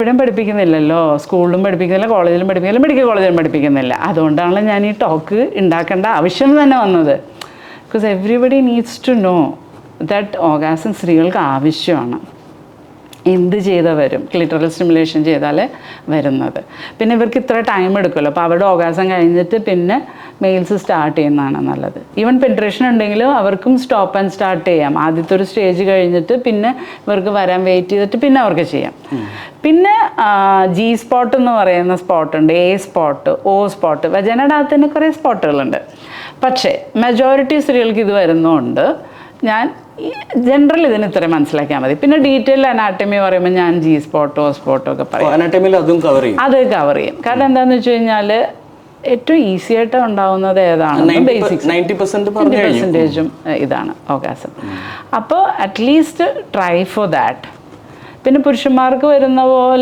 ഇവിടെയും പഠിപ്പിക്കുന്നില്ലല്ലോ, സ്കൂളിലും പഠിപ്പിക്കുന്നില്ല, കോളേജിലും പഠിപ്പിക്കുന്നില്ല, മെഡിക്കൽ കോളേജിലും പഠിപ്പിക്കുന്നില്ല. അതുകൊണ്ടാണ് ഞാൻ ഈ ടോക്ക് ഉണ്ടാക്കേണ്ട ആവശ്യം തന്നെ വന്നത്. Because everybody needs to know that orgasm സ്ത്രീകൾക്ക് ആവശ്യമാണ്. എന്ത് ചെയ്താൽ വരും, ക്ലിറ്ററൽ സ്റ്റിമുലേഷൻ ചെയ്താൽ വരുന്നത്. പിന്നെ ഇവർക്ക് ഇത്ര ടൈം എടുക്കുമല്ലോ, അപ്പോൾ അവരുടെ ഓർഗാസം കഴിഞ്ഞിട്ട് പിന്നെ മെയിൽസ് സ്റ്റാർട്ട് ചെയ്യുന്നതാണ് നല്ലത്. ഈവൻ പെൻട്രേഷൻ ഉണ്ടെങ്കിലും അവർക്കും സ്റ്റോപ്പ് ആൻഡ് സ്റ്റാർട്ട് ചെയ്യാം. ആദ്യത്തെ ഒരു സ്റ്റേജ് കഴിഞ്ഞിട്ട് പിന്നെ ഇവർക്ക് വരാൻ വെയിറ്റ് ചെയ്തിട്ട് പിന്നെ അവർക്ക് ചെയ്യാം. പിന്നെ ജി സ്പോട്ട് എന്ന് പറയുന്ന സ്പോട്ടുണ്ട്, എ സ്പോട്ട്, ഒ സ്പോട്ട്. വജനഡാത്തിന് കുറേ സ്പോട്ടുകളുണ്ട്. പക്ഷേ മെജോറിറ്റി സ്ത്രീകൾക്ക് ഇത് വരുന്നതുകൊണ്ട് ഞാൻ ജനറൽ ഇതിന് ഇത്രയും മനസ്സിലാക്കിയാൽ മതി. പിന്നെ ഡീറ്റെയിൽ അനാട്ടമി പറയുമ്പോൾ ഞാൻ ജി സ്പോട്ടോ സ്പോട്ടോ ഒക്കെ പറയും. അനാട്ടമിയിൽ അത് കവർ ചെയ്യും. കാരണം എന്താണെന്ന് വെച്ച് കഴിഞ്ഞാൽ ഏറ്റവും ഈസി ആയിട്ട് ഉണ്ടാവുന്നത് ഏതാണ്, ബേസിക്സ് 90% ഇതാണ് ഓർഗാസം. അപ്പോൾ അറ്റ്ലീസ്റ്റ് ട്രൈ ഫോർ ദാറ്റ്. പിന്നെ പുരുഷന്മാർക്ക് വരുന്ന പോലെ